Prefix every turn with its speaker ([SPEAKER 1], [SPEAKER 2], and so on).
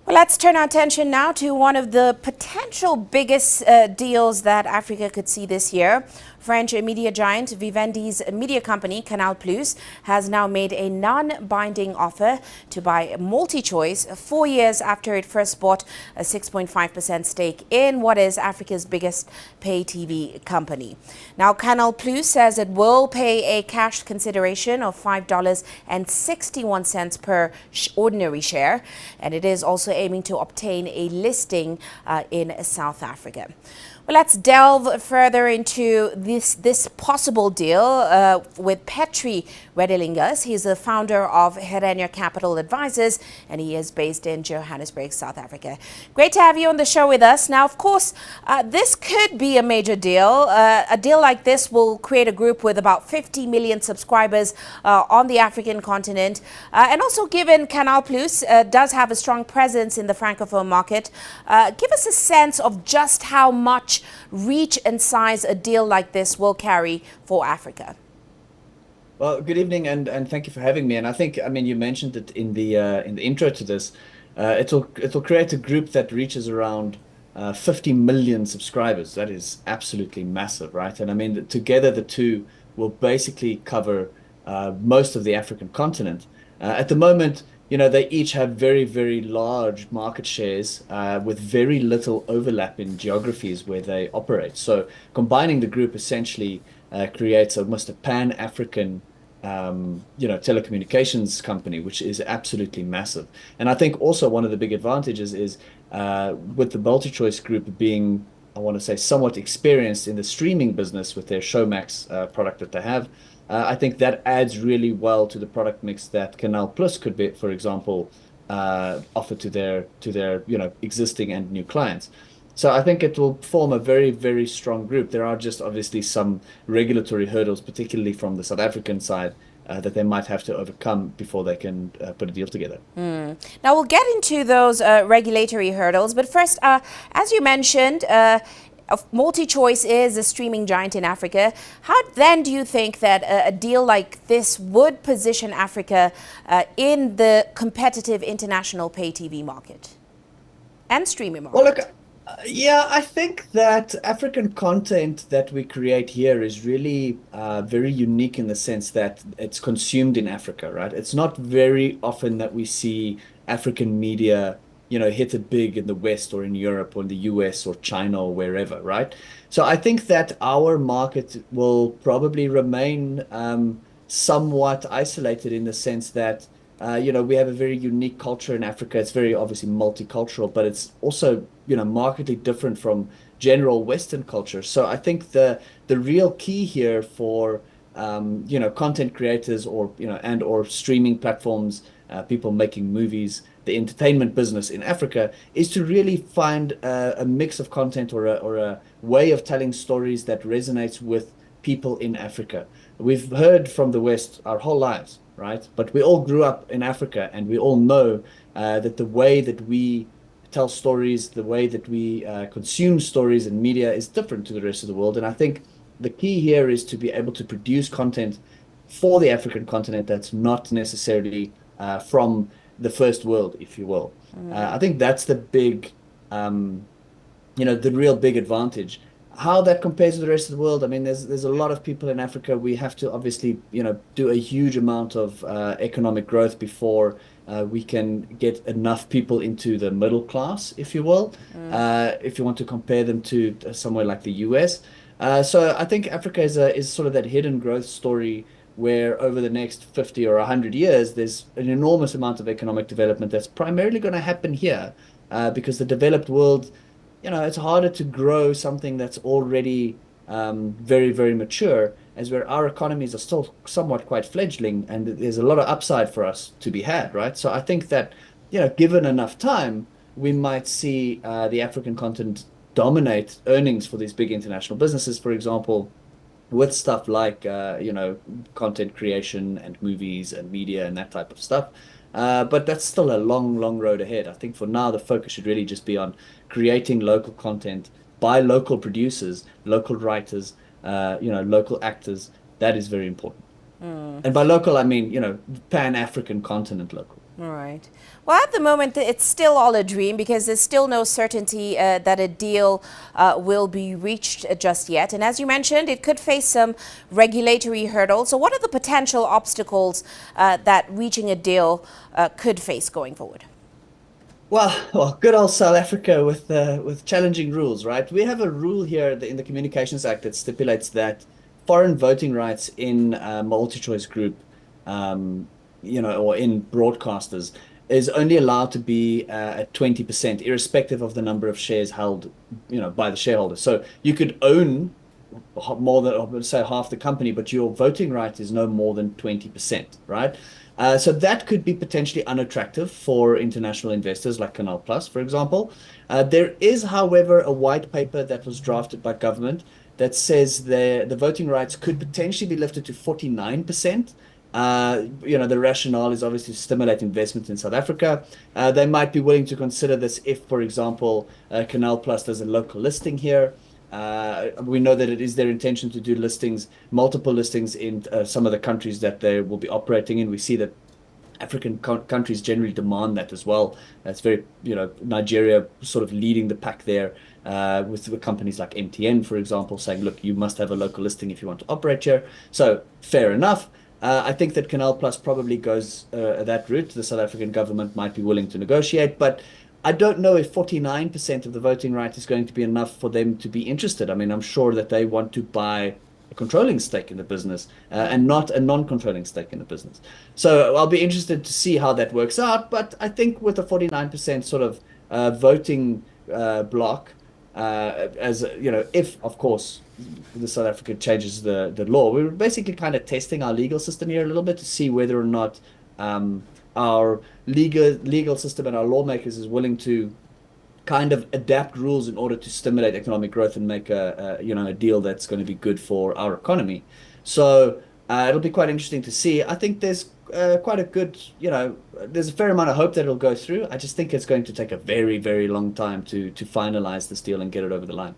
[SPEAKER 1] Well, let's turn our attention now to one of the potential biggest deals that Africa could see this year. French media giant Vivendi's media company, Canal Plus, has now made a non-binding offer to buy MultiChoice 4 years after it first bought a 6.5% stake in what is Africa's biggest pay TV company. Now, Canal Plus says it will pay a cash consideration of $5.61 per ordinary share, and it is also aiming to obtain a listing in South Africa. Well, let's delve further into this possible deal with Petri Redelingus. He's the founder of Herenia Capital Advisors, and he is based in Johannesburg, South Africa. Great to have you on the show with us. Now, of course, this could be a major deal. A deal like this will create a group with about 50 million subscribers on the African continent. And also, given Canal Plus does have a strong presence in the Francophone market, give us a sense of just how much reach and size a deal like this will carry for Africa.
[SPEAKER 2] Well, good evening, and thank you for having me. And I think, I mean, you mentioned it in the intro to this. It'll create a group that reaches around 50 million subscribers. That is absolutely massive, right? And I mean, together the two will basically cover most of the African continent. At the moment, you know, they each have very, very large market shares with very little overlap in geographies where they operate. So combining the group essentially creates almost a pan-African, telecommunications company, which is absolutely massive. And I think also one of the big advantages is with the MultiChoice group being, I want to say, somewhat experienced in the streaming business with their Showmax product that they have. I think that adds really well to the product mix that Canal Plus could be, for example, offer to their existing and new clients. So I think it will form a very, very strong group. There are just obviously some regulatory hurdles, particularly from the South African side, that they might have to overcome before they can put a deal together.
[SPEAKER 1] Now, we'll get into those regulatory hurdles. But first, as you mentioned, MultiChoice is a streaming giant in Africa. How then do you think that a deal like this would position Africa in the competitive international pay TV market and streaming market?
[SPEAKER 2] Well, look, yeah, I think that African content that we create here is really very unique in the sense that it's consumed in Africa, right? It's not very often that we see African media hit it big in the West or in Europe or in the US or China or wherever, right? So I think that our market will probably remain somewhat isolated in the sense that, we have a very unique culture in Africa. It's very obviously multicultural, but it's also, markedly different from general Western culture. So I think the real key here for, content creators or, or streaming platforms, people making movies, the entertainment business in Africa is to really find a mix of content or a way of telling stories that resonates with people in Africa. We've heard from the West our whole lives, right? But we all grew up in Africa, and we all know that the way that we tell stories, the way that we consume stories and media is different to the rest of the world. And I think the key here is to be able to produce content for the African continent that's not necessarily from the first world, if you will. I think that's the big, the real big advantage. How that compares to the rest of the world, I mean, there's a lot of people in Africa. We have to obviously, do a huge amount of economic growth before we can get enough people into the middle class, if you will, if you want to compare them to somewhere like the US. So I think Africa is sort of that hidden growth story where over the next 50 or 100 years, there's an enormous amount of economic development that's primarily going to happen here because the developed world, it's harder to grow something that's already very, very mature, as where our economies are still somewhat quite fledgling, and there's a lot of upside for us to be had, right? So I think that, given enough time, we might see the African continent dominate earnings for these big international businesses, for example, with stuff like, content creation and movies and media and that type of stuff. But that's still a long, long road ahead. I think for now, the focus should really just be on creating local content by local producers, local writers, local actors. That is very important. And by local, I mean, Pan-African continent local.
[SPEAKER 1] All right. Well, at the moment, it's still all a dream because there's still no certainty that a deal will be reached just yet. And as you mentioned, it could face some regulatory hurdles. So, what are the potential obstacles that reaching a deal could face going forward?
[SPEAKER 2] Well, good old South Africa with challenging rules, right? We have a rule here in the Communications Act that stipulates that foreign voting rights in a multi-choice group, um, or in broadcasters, is only allowed to be at 20%, irrespective of the number of shares held, by the shareholders. So you could own more than, let's say, half the company, but your voting right is no more than 20%, right? So that could be potentially unattractive for international investors like Canal Plus, for example. There is, however, a white paper that was drafted by government that says the voting rights could potentially be lifted to 49%. The rationale is obviously to stimulate investment in South Africa. They might be willing to consider this if, for example, Canal Plus does a local listing here. We know that it is their intention to do listings, multiple listings in some of the countries that they will be operating in. We see that African countries generally demand that as well. That's very, Nigeria sort of leading the pack there with companies like MTN, for example, saying, look, you must have a local listing if you want to operate here. So fair enough. I think that Canal Plus probably goes that route. The South African government might be willing to negotiate, but I don't know if 49% of the voting right is going to be enough for them to be interested. I mean, I'm sure that they want to buy a controlling stake in the business and not a non-controlling stake in the business. So I'll be interested to see how that works out. But I think with a 49% sort of voting block, as if, of course, the South Africa changes the law, we're basically kind of testing our legal system here a little bit to see whether or not our legal system and our lawmakers is willing to kind of adapt rules in order to stimulate economic growth and make a deal that's going to be good for our economy. So it'll be quite interesting to see. I think there's quite a good, there's a fair amount of hope that it'll go through. I just think it's going to take a very, very long time to finalize this deal and get it over the line.